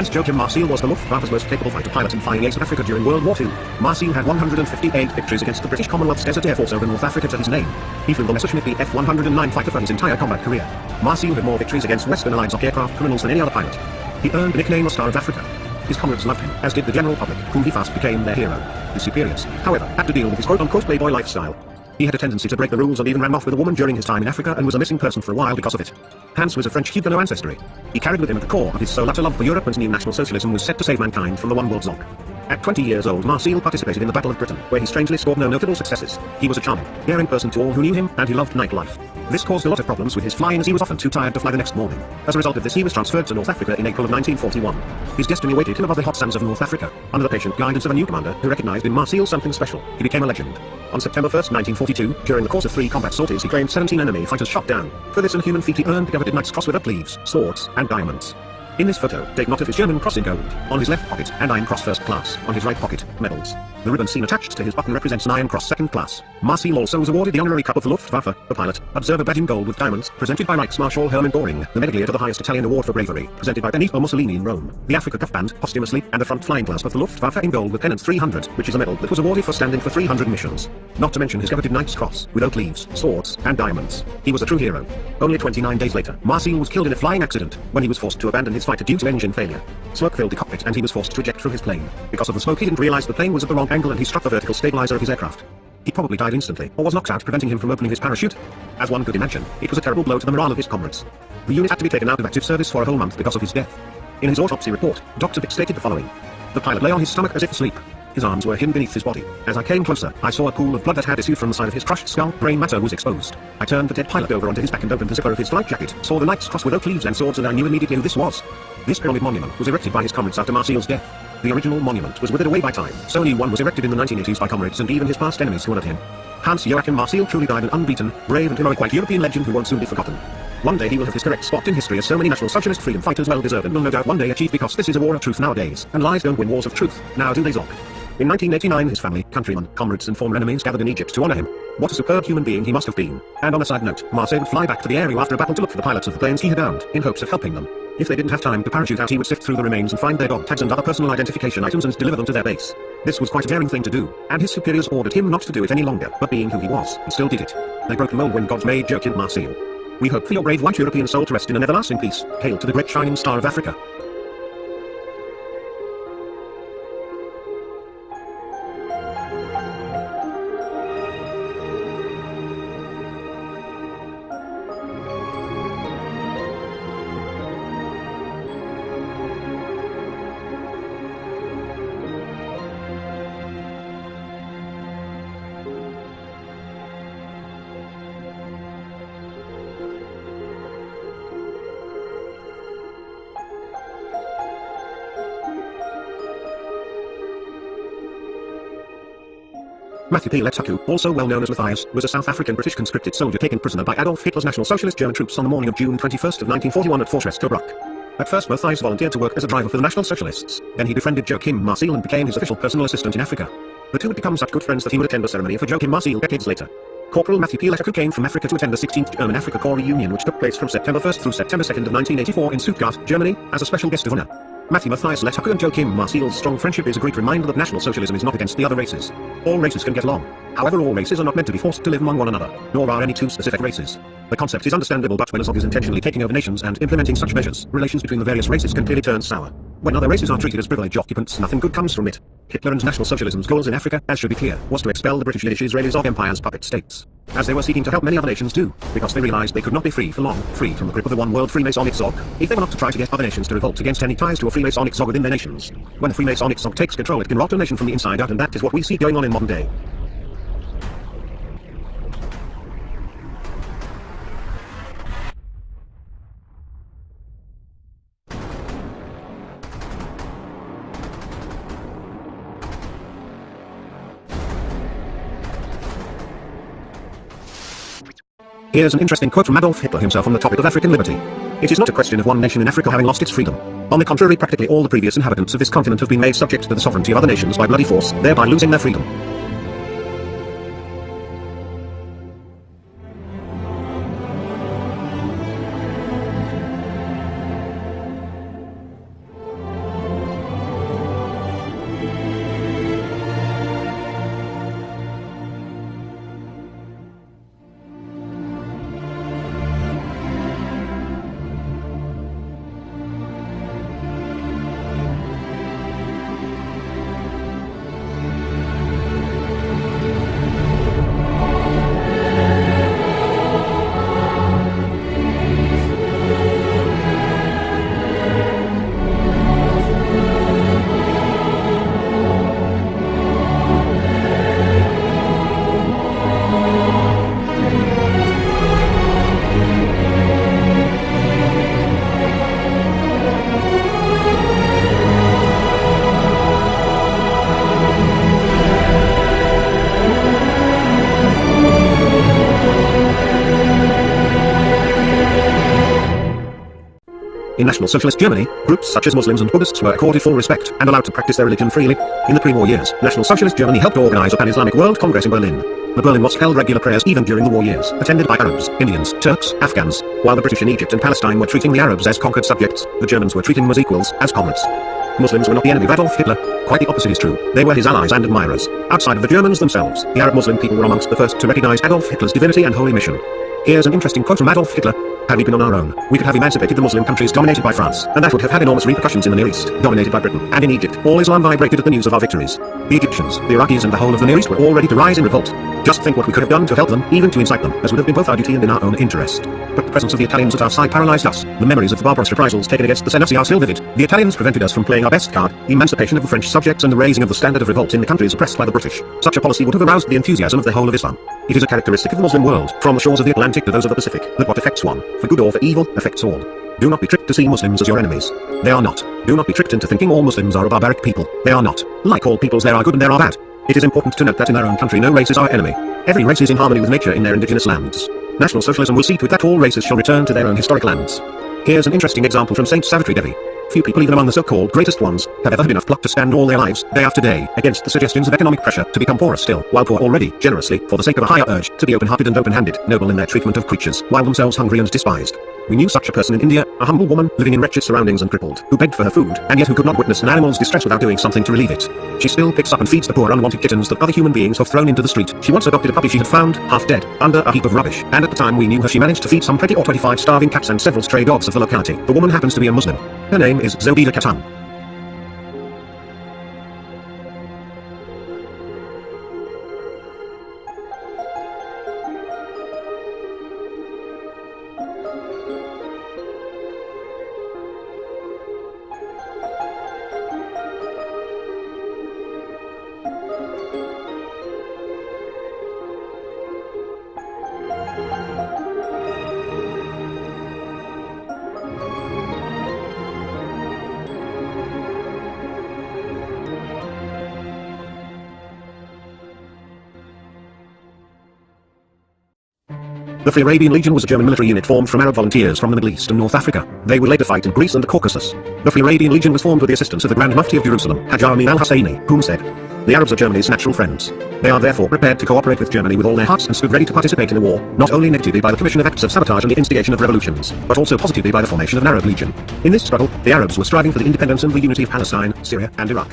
Hans-Joachim Marseille was the Luftwaffe's most capable fighter pilot and flying ace of Africa during World War II. Marseille had 158 victories against the British Commonwealth's Desert Air Force over North Africa to his name. He flew the Messerschmitt Bf 109 fighter for his entire combat career. Marseille had more victories against Western Allied aircraft criminals than any other pilot. He earned the nickname the Star of Africa. His comrades loved him, as did the general public, whom he fast became their hero. His superiors, however, had to deal with his quote-unquote playboy lifestyle. He had a tendency to break the rules and even ran off with a woman during his time in Africa and was a missing person for a while because of it. Hans was of French Huguenot ancestry. He carried with him at the core of his soul utter love for Europe, and new National Socialism was set to save mankind from the one world Zog. At 20 years old, Marseille participated in the Battle of Britain, where he strangely scored no notable successes. He was a charming, daring person to all who knew him, and he loved nightlife. This caused a lot of problems with his flying, as he was often too tired to fly the next morning. As a result of this, he was transferred to North Africa in April of 1941. His destiny awaited him above the hot sands of North Africa, under the patient guidance of a new commander who recognized in Marseille something special. He became a legend. On September 1, 1942, during the course of 3 combat sorties, he claimed 17 enemy fighters shot down. For this inhuman feat, he earned the coveted Knight's Cross with sleeves, swords, and diamonds. In this photo, take note of his German cross in gold, on his left pocket, and Iron Cross First Class, on his right pocket, medals. The ribbon seen attached to his button represents an Iron Cross Second Class. Marseille also was awarded the honorary Cup of the Luftwaffe, the pilot, observer badge in gold with diamonds, presented by Reichsmarschall Hermann Göring, the medaglia to the highest Italian award for bravery, presented by Benito Mussolini in Rome, the Africa Cuff Band, posthumously, and the front flying clasp of the Luftwaffe in gold with pennant 300, which is a medal that was awarded for standing for 300 missions. Not to mention his coveted Knight's Cross, with oak leaves, swords, and diamonds. He was a true hero. Only 29 days later, Marseille was killed in a flying accident, when he was forced to abandon his fighter due to engine failure. Smoke filled the cockpit and he was forced to eject from his plane. Because of the smoke, he didn't realize the plane was at the wrong angle and he struck the vertical stabilizer of his aircraft. He probably died instantly, or was knocked out, preventing him from opening his parachute. As one could imagine, it was a terrible blow to the morale of his comrades. The unit had to be taken out of active service for a whole month because of his death. In his autopsy report, Dr. Pick stated the following. The pilot lay on his stomach as if asleep. His arms were hidden beneath his body. As I came closer, I saw a pool of blood that had issued from the side of his crushed skull. Brain matter was exposed. I turned the dead pilot over onto his back and opened the zipper of his flight jacket, saw the Knight's Cross with oak leaves and swords, and I knew immediately who this was. This pyramid monument was erected by his comrades after Marseille's death. The original monument was withered away by time, so a new one was erected in the 1980s by comrades and even his past enemies who honored him. Hans-Joachim Marseille truly died an unbeaten, brave and heroic white European legend who won't soon be forgotten. One day he will have his correct spot in history, as so many National Socialist freedom fighters well deserve and will no doubt one day achieve, because this is a war of truth nowadays, and lies don't win wars of truth, now do they, Zog. In 1989, his family, countrymen, comrades and former enemies gathered in Egypt to honor him. What a superb human being he must have been. And on a side note, Marseille would fly back to the area after a battle to look for the pilots of the planes he had downed, in hopes of helping them. If they didn't have time to parachute out, he would sift through the remains and find their dog tags and other personal identification items and deliver them to their base. This was quite a daring thing to do, and his superiors ordered him not to do it any longer, but being who he was, he still did it. They broke the mold when God made Joachim Marseille. We hope for your brave white European soul to rest in an everlasting peace. Hail to the great shining star of Africa. Matthew P. Letsaku, also well known as Matthias, was a South African British conscripted soldier taken prisoner by Adolf Hitler's National Socialist German troops on the morning of June 21st of 1941 at Fortress Tobruk. At first Matthias volunteered to work as a driver for the National Socialists, then he befriended Joachim Marseille and became his official personal assistant in Africa. The two had become such good friends that he would attend a ceremony for Joachim Marseille decades later. Corporal Matthew P. Letsaku came from Africa to attend the 16th German Africa Corps reunion, which took place from September 1st through September 2nd of 1984 in Stuttgart, Germany, as a special guest of honor. Matthew Matthias Letsaku and Joachim Marseille's strong friendship is a great reminder that National Socialism is not against the other races. All races can get along. However, all races are not meant to be forced to live among one another, nor are any two specific races. The concept is understandable, but when a Zog is intentionally taking over nations and implementing such measures, relations between the various races can clearly turn sour. When other races are treated as privileged occupants, nothing good comes from it. Hitler and National Socialism's goals in Africa, as should be clear, was to expel the British Israelis of Empire's puppet states. As they were seeking to help many other nations too, because they realized they could not be free for long, free from the grip of the one world Freemasonic Zog, if they were not to try to get other nations to revolt against any ties to a Freemasonic Zog within their nations. When a Freemasonic Zog takes control, it can rot a nation from the inside out, and that is what we see going on in modern day. Here's an interesting quote from Adolf Hitler himself on the topic of African liberty. It is not a question of one nation in Africa having lost its freedom. On the contrary, practically all the previous inhabitants of this continent have been made subject to the sovereignty of other nations by bloody force, thereby losing their freedom. In National Socialist Germany, groups such as Muslims and Buddhists were accorded full respect and allowed to practice their religion freely. In the pre-war years, National Socialist Germany helped organize a pan-Islamic World Congress in Berlin. The Berlin Mosque held regular prayers even during the war years, attended by Arabs, Indians, Turks, Afghans. While the British in Egypt and Palestine were treating the Arabs as conquered subjects, the Germans were treating them as equals, as comrades. Muslims were not the enemy of Adolf Hitler. Quite the opposite is true. They were his allies and admirers. Outside of the Germans themselves, the Arab Muslim people were amongst the first to recognize Adolf Hitler's divinity and holy mission. Here's an interesting quote from Adolf Hitler. Had we been on our own, we could have emancipated the Muslim countries dominated by France, and that would have had enormous repercussions in the Near East, dominated by Britain, and in Egypt. All Islam vibrated at the news of our victories. The Egyptians, the Iraqis and the whole of the Near East were all ready to rise in revolt. Just think what we could have done to help them, even to incite them, as would have been both our duty and in our own interest. But the presence of the Italians at our side paralyzed us. The memories of the barbarous reprisals taken against the Senussi are still vivid. The Italians prevented us from playing our best card, the emancipation of the French subjects and the raising of the standard of revolt in the countries oppressed by the British. Such a policy would have aroused the enthusiasm of the whole of Islam. It is a characteristic of the Muslim world, from the shores of the Atlantic to those of the Pacific, that what affects one, for good or for evil, affects all. Do not be tricked to see Muslims as your enemies. They are not. Do not be tricked into thinking all Muslims are a barbaric people. They are not. Like all peoples, there are good and there are bad. It is important to note that in our own country no race is our enemy. Every race is in harmony with nature in their indigenous lands. National Socialism will see to it that all races shall return to their own historic lands. Here's an interesting example from Saint Savitri Devi. Few people even among the so-called greatest ones have ever had enough pluck to stand all their lives, day after day, against the suggestions of economic pressure to become poorer still, while poor already, generously, for the sake of a higher urge, to be open-hearted and open-handed, noble in their treatment of creatures, while themselves hungry and despised. We knew such a person in India, a humble woman, living in wretched surroundings and crippled, who begged for her food, and yet who could not witness an animal's distress without doing something to relieve it. She still picks up and feeds the poor unwanted kittens that other human beings have thrown into the street. She once adopted a puppy she had found, half dead, under a heap of rubbish, and at the time we knew her she managed to feed some 20 or 25 starving cats and several stray dogs of the locality. The woman happens to be a Muslim. Her name is Zobida Katan. The Free Arabian Legion was a German military unit formed from Arab volunteers from the Middle East and North Africa. They would later fight in Greece and the Caucasus. The Free Arabian Legion was formed with the assistance of the Grand Mufti of Jerusalem, Hajj Amin al-Husseini, whom said, "The Arabs are Germany's natural friends. They are therefore prepared to cooperate with Germany with all their hearts and stood ready to participate in a war, not only negatively by the commission of acts of sabotage and the instigation of revolutions, but also positively by the formation of an Arab Legion." In this struggle, the Arabs were striving for the independence and the unity of Palestine, Syria, and Iraq.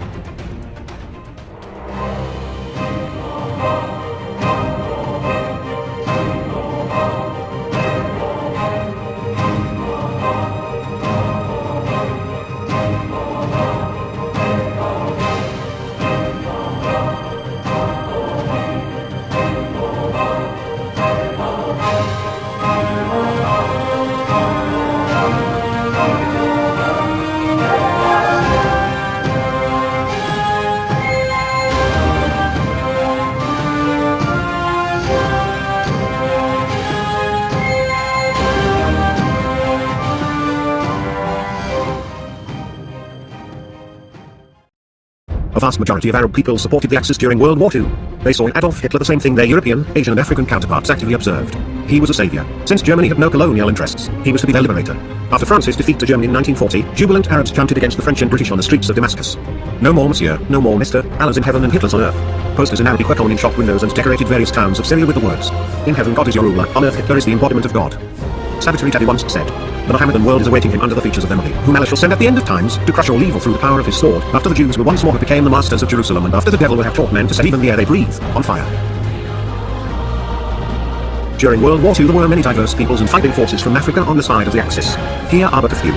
A vast majority of Arab people supported the Axis during World War II. They saw in Adolf Hitler the same thing their European, Asian and African counterparts actively observed. He was a savior. Since Germany had no colonial interests, he was to be their liberator. After France's defeat to Germany in 1940, jubilant Arabs chanted against the French and British on the streets of Damascus. "No more monsieur, no more mister, Allah's in heaven and Hitler's on earth." Posters in Arabic were common in shop windows and decorated various towns of Syria with the words, "In heaven God is your ruler, on earth Hitler is the embodiment of God." Savitri Devi once said, "The Mohammedan world is awaiting him under the features of Emily, whom Allah shall send at the end of times, to crush all evil through the power of his sword, after the Jews will once more have became the masters of Jerusalem and after the devil will have taught men to set even the air they breathe on fire." During World War II there were many diverse peoples and fighting forces from Africa on the side of the Axis. Here are but a few.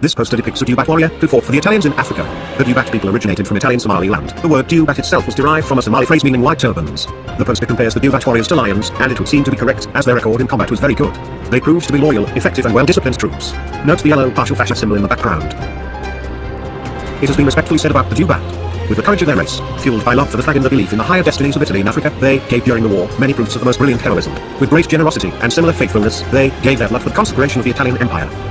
This poster depicts a Dubat warrior who fought for the Italians in Africa. The Dubat people originated from Italian Somaliland. The word Dubat itself was derived from a Somali phrase meaning white turbans. The poster compares the Dubat warriors to lions, and it would seem to be correct, as their record in combat was very good. They proved to be loyal, effective and well-disciplined troops. Note the yellow partial fascia symbol in the background. It has been respectfully said about the Dubat. With the courage of their race, fueled by love for the flag and the belief in the higher destinies of Italy and Africa, they gave during the war many proofs of the most brilliant heroism. With great generosity and similar faithfulness, they gave their blood for the consecration of the Italian Empire.